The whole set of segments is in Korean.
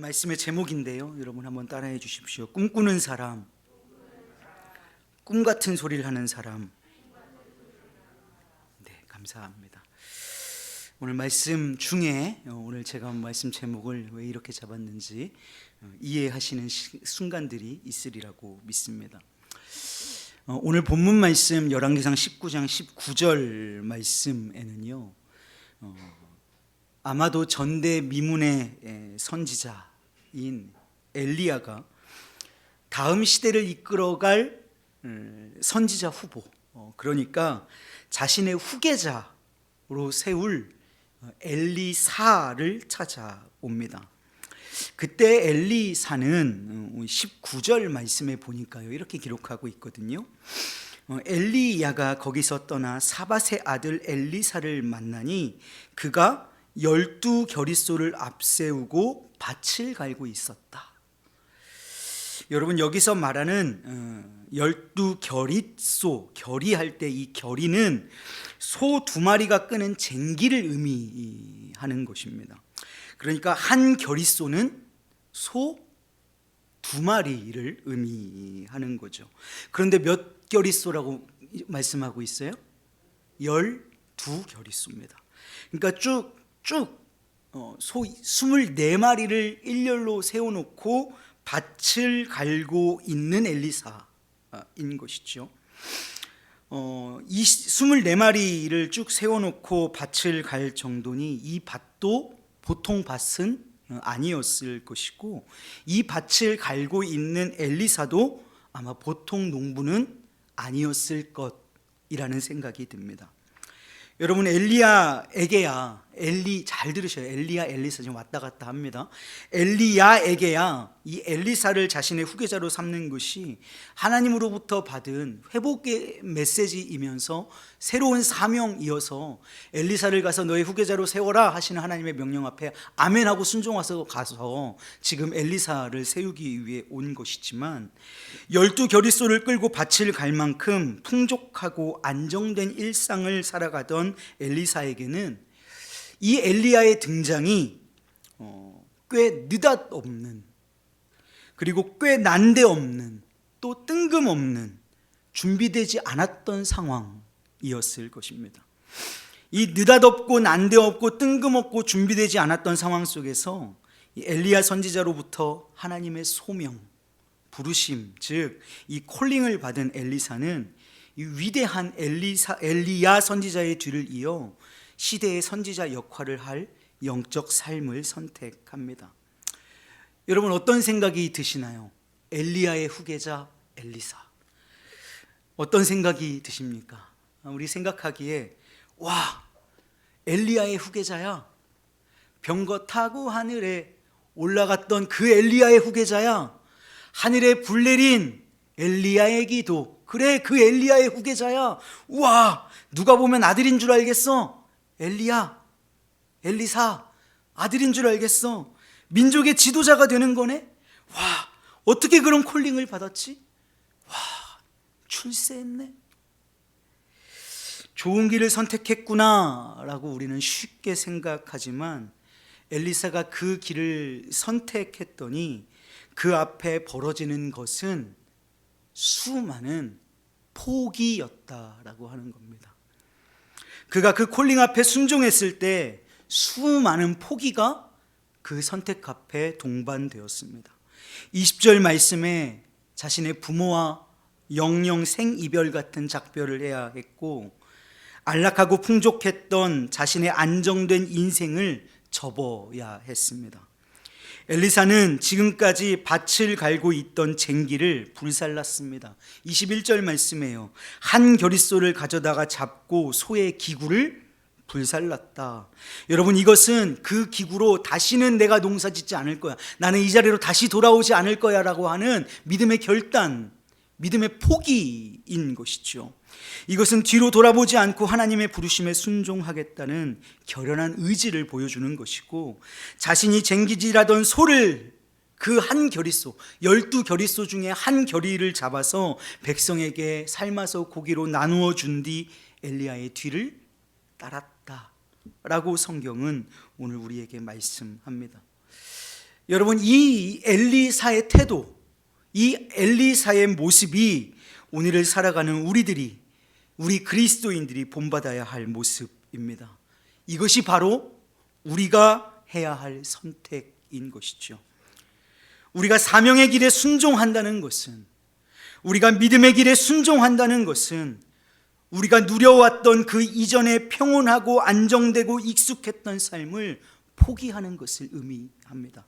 오늘 말씀의 제목인데요, 여러분 한번 따라해 주십시오. 꿈꾸는 사람, 꿈 같은 소리를 하는 사람. 네, 감사합니다. 오늘 말씀 중에 오늘 제가 말씀 제목을 왜 이렇게 잡았는지 이해하시는 순간들이 있으리라고 믿습니다. 오늘 본문 말씀 열왕기상 19장 19절 말씀에는요, 아마도 전대미문의 선지자인 엘리야가 다음 시대를 이끌어갈 선지자 후보, 그러니까 자신의 후계자로 세울 엘리사를 찾아옵니다. 그때 엘리사는 19절 말씀에 보니까요, 이렇게 기록하고 있거든요. 엘리야가 거기서 떠나 사밧의 아들 엘리사를 만나니 그가 12겨릿소를 앞세우고 밭을 갈고 있었다. 여러분, 여기서 말하는 12겨릿소, 겨리할 때 이 겨리는 소 2마리가 끄는 쟁기를 의미하는 것입니다. 그러니까 한 겨릿소는 소 2마리를 의미하는 거죠. 그런데 몇 겨릿소라고 말씀하고 있어요? 12겨릿소입니다. 그러니까 쭉 소 24마리를 일렬로 세워놓고 밭을 갈고 있는 엘리사인 것이죠. 이 24마리를 쭉 세워놓고 밭을 갈 정도니 이 밭도 보통 밭은 아니었을 것이고, 이 밭을 갈고 있는 엘리사도 아마 보통 농부는 아니었을 것이라는 생각이 듭니다. 여러분, 엘리야에게야, 잘 들으셔요. 엘리야, 엘리사 지금 왔다 갔다 합니다. 엘리야에게야 이 엘리사를 자신의 후계자로 삼는 것이 하나님으로부터 받은 회복의 메시지이면서 새로운 사명이어서 엘리사를 가서 너의 후계자로 세워라 하시는 하나님의 명령 앞에 아멘하고 순종해서 가서 지금 엘리사를 세우기 위해 온 것이지만, 12겨릿소를 끌고 밭을 갈 만큼 풍족하고 안정된 일상을 살아가던 엘리사에게는 이 엘리야의 등장이 꽤 느닷없는, 그리고 꽤 난데없는, 또 뜬금없는, 준비되지 않았던 상황이었을 것입니다. 이 느닷없고 난데없고 뜬금없고 준비되지 않았던 상황 속에서 이 엘리야 선지자로부터 하나님의 소명, 부르심, 즉 이 콜링을 받은 엘리사는 이 위대한 엘리야 선지자의 뒤를 이어 시대의 선지자 역할을 할 영적 삶을 선택합니다. 여러분, 어떤 생각이 드시나요? 엘리야의 후계자 엘리사, 어떤 생각이 드십니까? 우리 생각하기에 와, 엘리야의 후계자야, 병거 타고 하늘에 올라갔던 그 엘리야의 후계자야, 하늘에 불 내린 엘리야의 기도, 그래 그 엘리야의 후계자야. 우와, 누가 보면 아들인 줄 알겠어. 엘리야, 엘리사 아들인 줄 알겠어. 민족의 지도자가 되는 거네. 와, 어떻게 그런 콜링을 받았지? 와, 출세했네. 좋은 길을 선택했구나 라고 우리는 쉽게 생각하지만, 엘리사가 그 길을 선택했더니 그 앞에 벌어지는 것은 수많은 포기였다라고 하는 겁니다. 그가 그 콜링 앞에 순종했을 때 수많은 포기가 그 선택 앞에 동반되었습니다. 20절 말씀에 자신의 부모와 영영 생이별 같은 작별을 해야 했고, 안락하고 풍족했던 자신의 안정된 인생을 접어야 했습니다. 엘리사는 지금까지 밭을 갈고 있던 쟁기를 불살랐습니다. 21절 말씀이에요. 한 겨릿소를 가져다가 잡고 소의 기구를 불살랐다. 여러분, 이것은 그 기구로 다시는 내가 농사짓지 않을 거야, 나는 이 자리로 다시 돌아오지 않을 거야 라고 하는 믿음의 결단, 믿음의 포기인 것이죠. 이것은 뒤로 돌아보지 않고 하나님의 부르심에 순종하겠다는 결연한 의지를 보여주는 것이고, 자신이 쟁기질하던 소를, 그 한 겨릿소, 12겨릿소 중에 한 겨리를 잡아서 백성에게 삶아서 고기로 나누어 준 뒤 엘리야의 뒤를 따랐다라고 성경은 오늘 우리에게 말씀합니다. 여러분, 이 엘리사의 태도, 이 엘리사의 모습이 오늘을 살아가는 우리 그리스도인들이 본받아야 할 모습입니다. 이것이 바로 우리가 해야 할 선택인 것이죠. 우리가 사명의 길에 순종한다는 것은, 우리가 믿음의 길에 순종한다는 것은 우리가 누려왔던 그 이전에 평온하고 안정되고 익숙했던 삶을 포기하는 것을 의미합니다.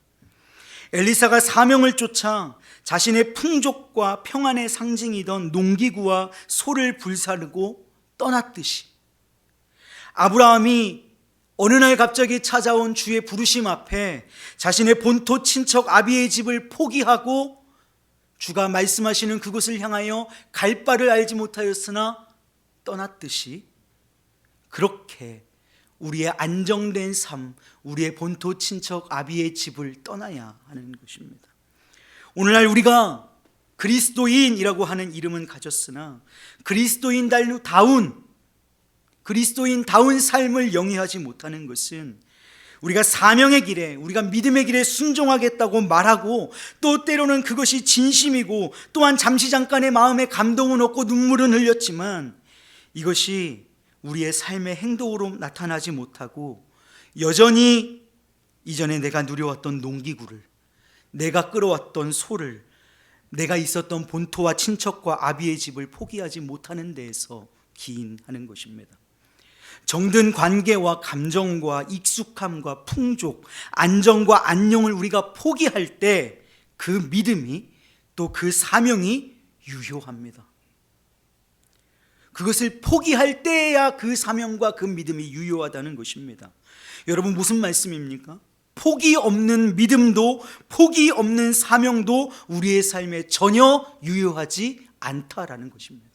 엘리사가 사명을 쫓아 자신의 풍족과 평안의 상징이던 농기구와 소를 불사르고 떠났듯이, 아브라함이 어느 날 갑자기 찾아온 주의 부르심 앞에 자신의 본토 친척 아비의 집을 포기하고 주가 말씀하시는 그곳을 향하여 갈 바를 알지 못하였으나 떠났듯이, 그렇게 우리의 안정된 삶, 우리의 본토 친척 아비의 집을 떠나야 하는 것입니다. 오늘날 우리가 그리스도인이라고 하는 이름은 가졌으나 그리스도인다운 삶을 영위하지 못하는 것은, 우리가 사명의 길에, 우리가 믿음의 길에 순종하겠다고 말하고 또 때로는 그것이 진심이고 또한 잠시 잠깐의 마음에 감동은 없고 눈물은 흘렸지만 이것이 우리의 삶의 행동으로 나타나지 못하고 여전히 이전에 내가 누려왔던 농기구를, 내가 끌어왔던 소를, 내가 있었던 본토와 친척과 아비의 집을 포기하지 못하는 데에서 기인하는 것입니다. 정든 관계와 감정과 익숙함과 풍족, 안정과 안녕을 우리가 포기할 때 그 믿음이, 또 그 사명이 유효합니다. 그것을 포기할 때야 그 사명과 그 믿음이 유효하다는 것입니다. 여러분, 무슨 말씀입니까? 포기 없는 믿음도 포기 없는 사명도 우리의 삶에 전혀 유효하지 않다라는 것입니다.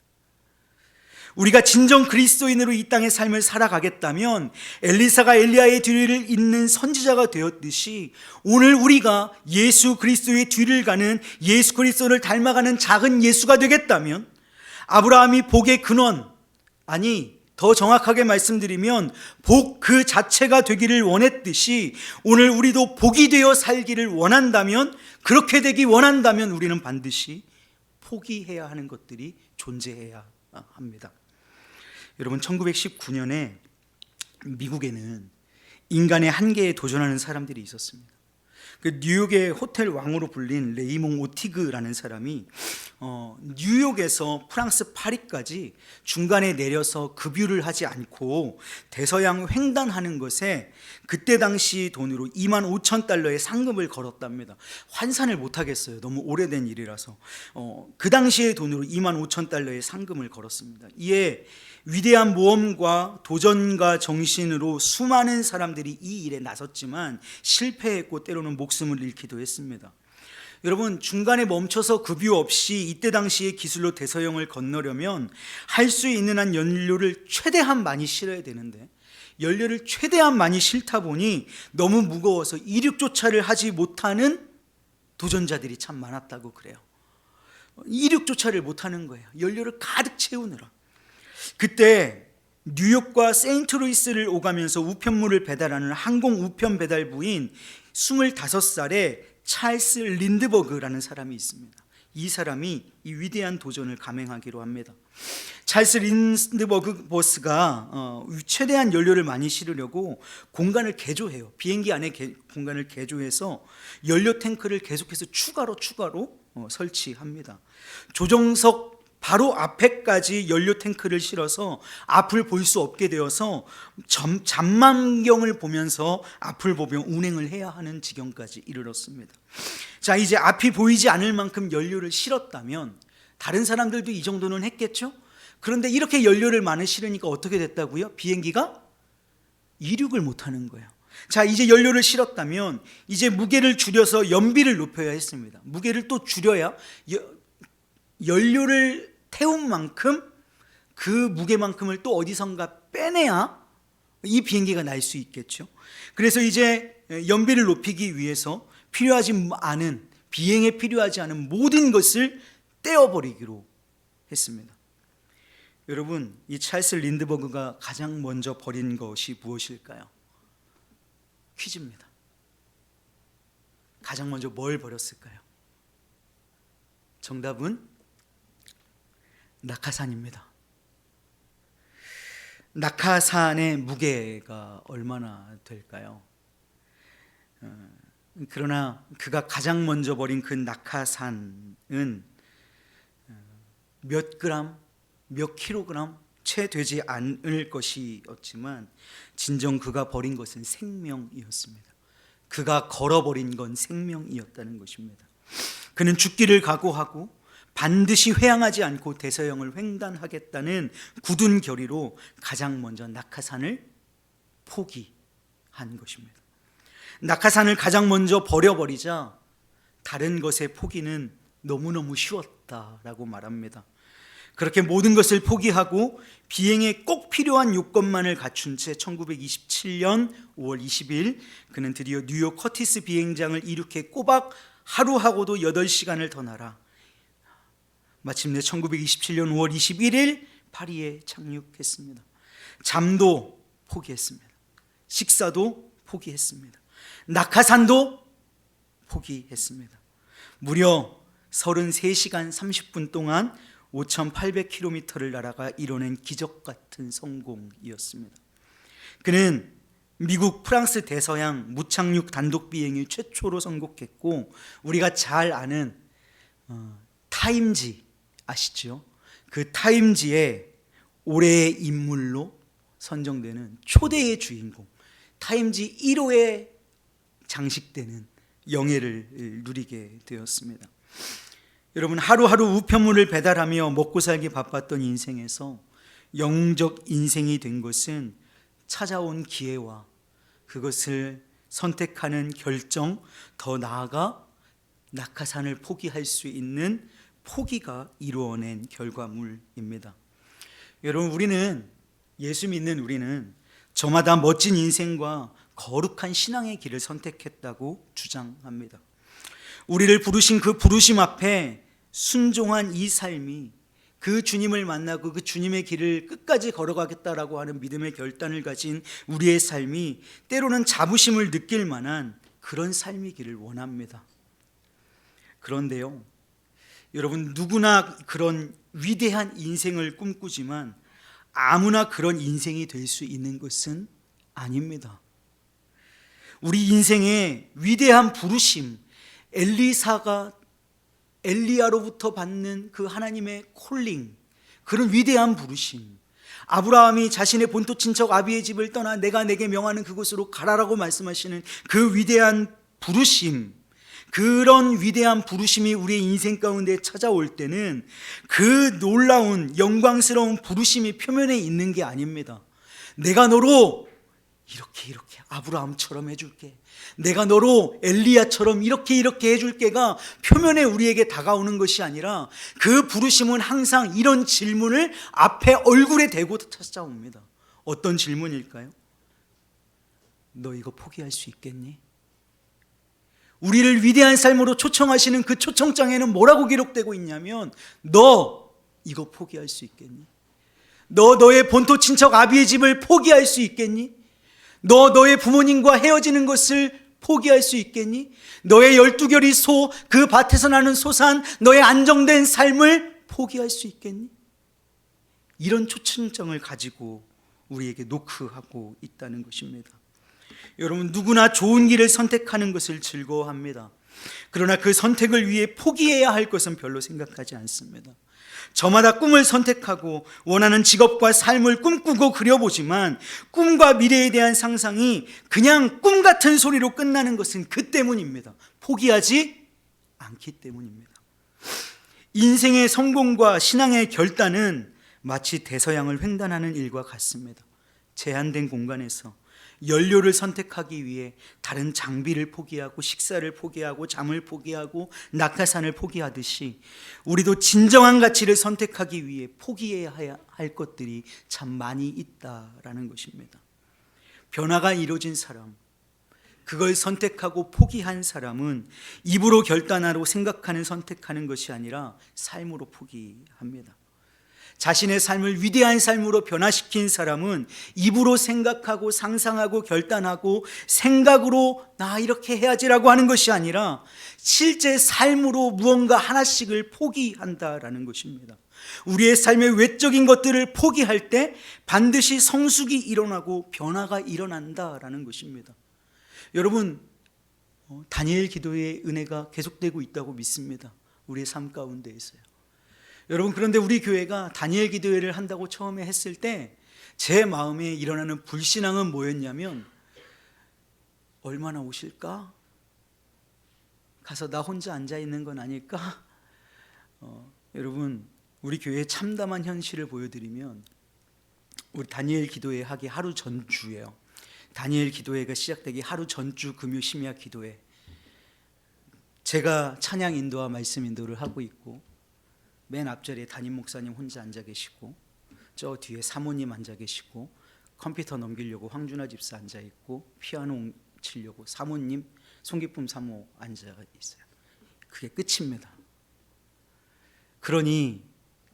우리가 진정 그리스도인으로 이 땅의 삶을 살아가겠다면 엘리사가 엘리야의 뒤를 잇는 선지자가 되었듯이 오늘 우리가 예수 그리스도의 뒤를 가는, 예수 그리스도를 닮아가는 작은 예수가 되겠다면, 아브라함이 복의 근원, 아니 더 정확하게 말씀드리면 복 그 자체가 되기를 원했듯이 오늘 우리도 복이 되어 살기를 원한다면, 그렇게 되기 원한다면 우리는 반드시 포기해야 하는 것들이 존재해야 합니다. 여러분, 1919년에 미국에는 인간의 한계에 도전하는 사람들이 있었습니다. 그 뉴욕의 호텔 왕으로 불린 레이몽 오티그라는 사람이 뉴욕에서 프랑스 파리까지 중간에 내려서 급유를 하지 않고 대서양 횡단하는 것에 그때 당시 돈으로 25,000달러의 상금을 걸었답니다. 환산을 못하겠어요. 너무 오래된 일이라서. 그 당시의 돈으로 25,000달러의 상금을 걸었습니다. 이에 위대한 모험과 도전과 정신으로 수많은 사람들이 이 일에 나섰지만 실패했고 때로는 목숨을 잃기도 했습니다. 여러분, 중간에 멈춰서 급유 없이 이때 당시의 기술로 대서양을 건너려면 할 수 있는 한 연료를 최대한 많이 실어야 되는데, 연료를 최대한 많이 실다 보니 너무 무거워서 이륙조차를 하지 못하는 도전자들이 참 많았다고 그래요. 이륙조차를 못하는 거예요. 연료를 가득 채우느라. 그때 뉴욕과 세인트루이스를 오가면서 우편물을 배달하는 항공 우편 배달부인 25살의 찰스 린드버그라는 사람이 있습니다. 이 사람이 이 위대한 도전을 감행하기로 합니다. 찰스 린드버그 보스가 최대한 연료를 많이 실으려고 공간을 개조해요. 비행기 안에 공간을 개조해서 연료 탱크를 계속해서 추가로 설치합니다. 조종석 바로 앞에까지 연료 탱크를 실어서 앞을 볼 수 없게 되어서 잠만경을 보면서 앞을 보며 운행을 해야 하는 지경까지 이르렀습니다. 자, 이제 앞이 보이지 않을 만큼 연료를 실었다면 다른 사람들도 이 정도는 했겠죠? 그런데 이렇게 연료를 많이 실으니까 어떻게 됐다고요? 비행기가 이륙을 못하는 거예요. 자, 이제 연료를 실었다면 이제 무게를 줄여서 연비를 높여야 했습니다. 무게를 또 줄여야 연료를 태운 만큼 그 무게만큼을 또 어디선가 빼내야 이 비행기가 날 수 있겠죠. 그래서 이제 연비를 높이기 위해서 비행에 필요하지 않은 모든 것을 떼어버리기로 했습니다. 여러분, 이 찰스 린드버그가 가장 먼저 버린 것이 무엇일까요? 퀴즈입니다. 가장 먼저 뭘 버렸을까요? 정답은 낙하산입니다. 낙하산의 무게가 얼마나 될까요? 그러나 그가 가장 먼저 버린 그 낙하산은 몇 그램, 몇 킬로그램 채 되지 않을 것이었지만 진정 그가 버린 것은 생명이었습니다. 그가 걸어버린 건 생명이었다는 것입니다. 그는 죽기를 각오하고 반드시 회항하지 않고 대서양을 횡단하겠다는 굳은 결의로 가장 먼저 낙하산을 포기한 것입니다. 낙하산을 가장 먼저 버려버리자 다른 것의 포기는 너무너무 쉬웠다라고 말합니다. 그렇게 모든 것을 포기하고 비행에 꼭 필요한 요건만을 갖춘 채 1927년 5월 20일 그는 드디어 뉴욕 커티스 비행장을 이륙해 꼬박 하루하고도 8시간을 더 날아 마침내 1927년 5월 21일 파리에 착륙했습니다. 잠도 포기했습니다. 식사도 포기했습니다. 낙하산도 포기했습니다. 무려 33시간 30분 동안 5,800km를 날아가 이뤄낸 기적 같은 성공이었습니다. 그는 미국 프랑스 대서양 무착륙 단독 비행이 최초로 선곡했고 우리가 잘 아는 타임지 아시죠? 그 타임지의 올해의 인물로 선정되는 초대의 주인공 타임지 1호에 장식되는 영예를 누리게 되었습니다. 여러분 하루하루 우편물을 배달하며 먹고 살기 바빴던 인생에서 영웅적 인생이 된 것은 찾아온 기회와 그것을 선택하는 결정, 더 나아가 낙하산을 포기할 수 있는 포기가 이루어낸 결과물입니다. 여러분 우리는 예수 믿는 우리는 저마다 멋진 인생과 거룩한 신앙의 길을 선택했다고 주장합니다. 우리를 부르신 그 부르심 앞에 순종한 이 삶이 그 주님을 만나고 그 주님의 길을 끝까지 걸어가겠다라고 하는 믿음의 결단을 가진 우리의 삶이 때로는 자부심을 느낄 만한 그런 삶이기를 원합니다. 그런데요, 여러분 누구나 그런 위대한 인생을 꿈꾸지만 아무나 그런 인생이 될 수 있는 것은 아닙니다. 우리 인생의 위대한 부르심, 엘리사가 엘리야로부터 받는 그 하나님의 콜링, 그런 위대한 부르심, 아브라함이 자신의 본토 친척 아비의 집을 떠나 내가 내게 명하는 그곳으로 가라라고 말씀하시는 그 위대한 부르심, 그런 위대한 부르심이 우리의 인생 가운데 찾아올 때는 그 놀라운 영광스러운 부르심이 표면에 있는 게 아닙니다. 내가 너로 이렇게 아브라함처럼 해줄게, 내가 너로 엘리야처럼 이렇게 해줄게가 표면에 우리에게 다가오는 것이 아니라 그 부르심은 항상 이런 질문을 앞에 얼굴에 대고 찾아옵니다. 어떤 질문일까요? 너 이거 포기할 수 있겠니? 우리를 위대한 삶으로 초청하시는 그 초청장에는 뭐라고 기록되고 있냐면 너 이거 포기할 수 있겠니? 너 너의 본토 친척 아비의 집을 포기할 수 있겠니? 너 너의 부모님과 헤어지는 것을 포기할 수 있겠니? 너의 12결의 소, 그 밭에서 나는 소산, 너의 안정된 삶을 포기할 수 있겠니? 이런 초청장을 가지고 우리에게 노크하고 있다는 것입니다. 여러분 누구나 좋은 길을 선택하는 것을 즐거워합니다. 그러나 그 선택을 위해 포기해야 할 것은 별로 생각하지 않습니다. 저마다 꿈을 선택하고 원하는 직업과 삶을 꿈꾸고 그려보지만 꿈과 미래에 대한 상상이 그냥 꿈 같은 소리로 끝나는 것은 그 때문입니다. 포기하지 않기 때문입니다. 인생의 성공과 신앙의 결단은 마치 대서양을 횡단하는 일과 같습니다. 제한된 공간에서 연료를 선택하기 위해 다른 장비를 포기하고 식사를 포기하고 잠을 포기하고 낙하산을 포기하듯이 우리도 진정한 가치를 선택하기 위해 포기해야 할 것들이 참 많이 있다라는 것입니다. 변화가 이루어진 사람, 그걸 선택하고 포기한 사람은 입으로 결단하고 생각하는 선택하는 것이 아니라 삶으로 포기합니다. 자신의 삶을 위대한 삶으로 변화시킨 사람은 입으로 생각하고 상상하고 결단하고 생각으로 나 이렇게 해야지라고 하는 것이 아니라 실제 삶으로 무언가 하나씩을 포기한다라는 것입니다. 우리의 삶의 외적인 것들을 포기할 때 반드시 성숙이 일어나고 변화가 일어난다라는 것입니다. 여러분, 다니엘 기도의 은혜가 계속되고 있다고 믿습니다. 우리의 삶 가운데에서요. 여러분, 그런데 우리 교회가 다니엘 기도회를 한다고 처음에 했을 때 제 마음에 일어나는 불신앙은 뭐였냐면, 얼마나 오실까? 가서 나 혼자 앉아 있는 건 아닐까? 여러분, 우리 교회의 참담한 현실을 보여드리면, 우리 다니엘 기도회 하기 하루 전주예요. 다니엘 기도회가 시작되기 하루 전주 금요 심야 기도회, 제가 찬양 인도와 말씀 인도를 하고 있고, 맨 앞자리에 담임 목사님 혼자 앉아 계시고, 저 뒤에 사모님 앉아 계시고, 컴퓨터 넘기려고 황준하 집사 앉아 있고, 피아노 치려고 사모님, 송기쁨 사모 앉아 있어요. 그게 끝입니다. 그러니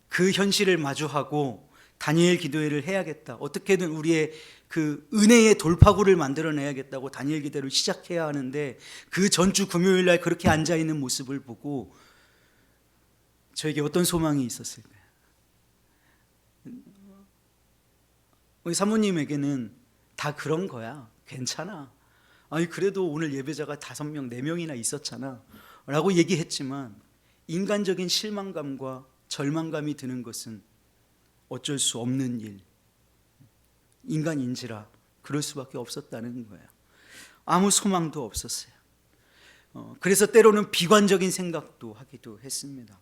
그 현실을 마주하고 다니엘 기도회를 해야겠다, 어떻게든 우리의 그 은혜의 돌파구를 만들어내야겠다고 다니엘 기도회를 시작해야 하는데, 그 전주 금요일 날 그렇게 앉아 있는 모습을 보고 저에게 어떤 소망이 있었을까요? 우리 사모님에게는 다 그런 거야, 괜찮아, 아니 그래도 오늘 예배자가 5명, 4명이나 있었잖아 라고 얘기했지만, 인간적인 실망감과 절망감이 드는 것은 어쩔 수 없는 일, 인간인지라 그럴 수밖에 없었다는 거예요. 아무 소망도 없었어요. 그래서 때로는 비관적인 생각도 하기도 했습니다.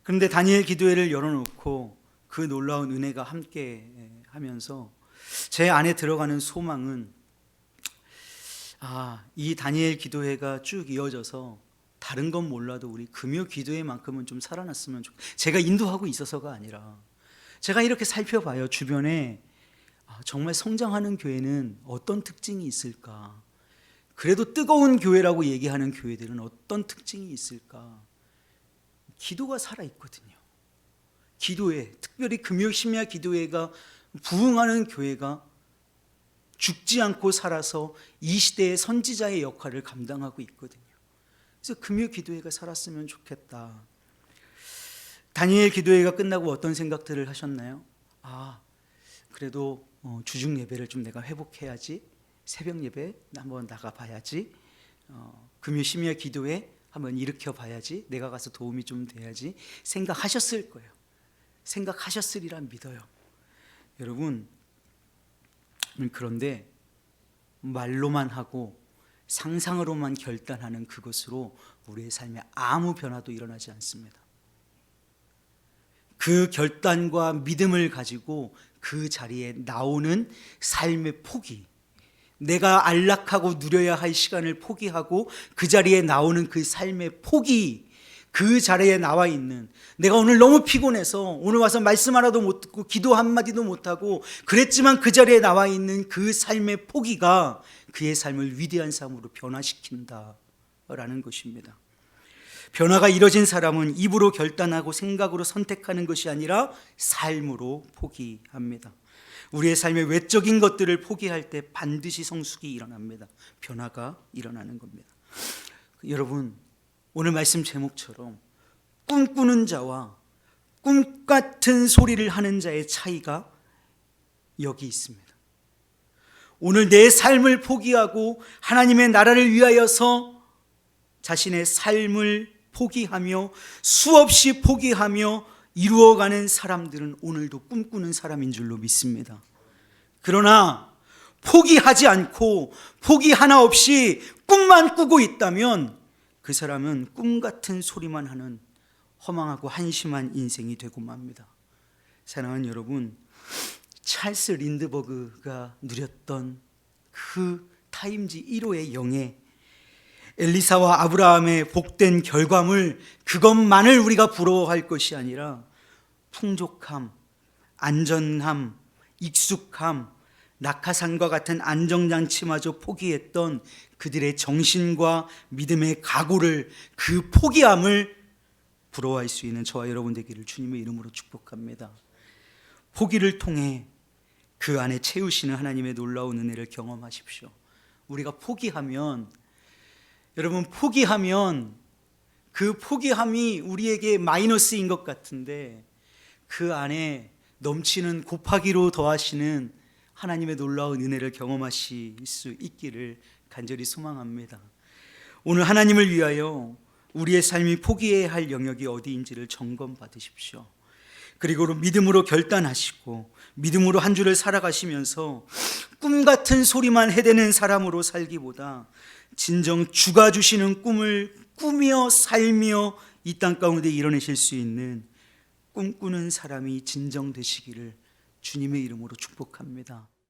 그런데 다니엘 기도회를 열어놓고 그 놀라운 은혜가 함께 하면서 제 안에 들어가는 소망은, 이 다니엘 기도회가 쭉 이어져서 다른 건 몰라도 우리 금요 기도회만큼은 좀 살아났으면 좋겠어요. 제가 인도하고 있어서가 아니라 제가 이렇게 살펴봐요. 주변에 정말 성장하는 교회는 어떤 특징이 있을까? 그래도 뜨거운 교회라고 얘기하는 교회들은 어떤 특징이 있을까? 기도가 살아있거든요. 기도회, 특별히 금요 심야 기도회가 부흥하는 교회가 죽지 않고 살아서 이 시대의 선지자의 역할을 감당하고 있거든요. 그래서 금요 기도회가 살았으면 좋겠다. 다니엘 기도회가 끝나고 어떤 생각들을 하셨나요? 그래도 주중 예배를 좀 내가 회복해야지, 새벽 예배 한번 나가봐야지, 금요 심야 기도회 한번 일으켜 봐야지, 내가 가서 도움이 좀 돼야지 생각하셨을 거예요. 생각하셨으리라 믿어요. 여러분, 그런데 말로만 하고 상상으로만 결단하는 그것으로 우리의 삶에 아무 변화도 일어나지 않습니다. 그 결단과 믿음을 가지고 그 자리에 나오는 삶의 포기, 내가 안락하고 누려야 할 시간을 포기하고 그 자리에 나오는 그 삶의 포기, 그 자리에 나와 있는, 내가 오늘 너무 피곤해서 오늘 와서 말씀 하나도 못 듣고 기도 한마디도 못하고 그랬지만 그 자리에 나와 있는 그 삶의 포기가 그의 삶을 위대한 삶으로 변화시킨다라는 것입니다. 변화가 이뤄진 사람은 입으로 결단하고 생각으로 선택하는 것이 아니라 삶으로 포기합니다. 우리의 삶의 외적인 것들을 포기할 때 반드시 성숙이 일어납니다. 변화가 일어나는 겁니다. 여러분, 오늘 말씀 제목처럼 꿈꾸는 자와 꿈 같은 소리를 하는 자의 차이가 여기 있습니다. 오늘 내 삶을 포기하고 하나님의 나라를 위하여서 자신의 삶을 포기하며 수없이 포기하며 이루어가는 사람들은 오늘도 꿈꾸는 사람인 줄로 믿습니다. 그러나 포기하지 않고 포기 하나 없이 꿈만 꾸고 있다면 그 사람은 꿈 같은 소리만 하는 허망하고 한심한 인생이 되고 맙니다. 사랑하는 여러분, 찰스 린드버그가 누렸던 그 타임지 1호의 영예, 엘리사와 아브라함의 복된 결과물, 그것만을 우리가 부러워할 것이 아니라 풍족함, 안전함, 익숙함, 낙하산과 같은 안정장치마저 포기했던 그들의 정신과 믿음의 각오를, 그 포기함을 부러워할 수 있는 저와 여러분 되기를 주님의 이름으로 축복합니다. 포기를 통해 그 안에 채우시는 하나님의 놀라운 은혜를 경험하십시오. 우리가 포기하면, 여러분, 포기하면 그 포기함이 우리에게 마이너스인 것 같은데 그 안에 넘치는 곱하기로 더하시는 하나님의 놀라운 은혜를 경험하실 수 있기를 간절히 소망합니다. 오늘 하나님을 위하여 우리의 삶이 포기해야 할 영역이 어디인지를 점검받으십시오. 그리고 믿음으로 결단하시고 믿음으로 한 주를 살아가시면서 꿈 같은 소리만 해대는 사람으로 살기보다 진정 주가 주시는 꿈을 꾸며 살며 이 땅 가운데 이뤄내실 수 있는 꿈꾸는 사람이 진정 되시기를 주님의 이름으로 축복합니다.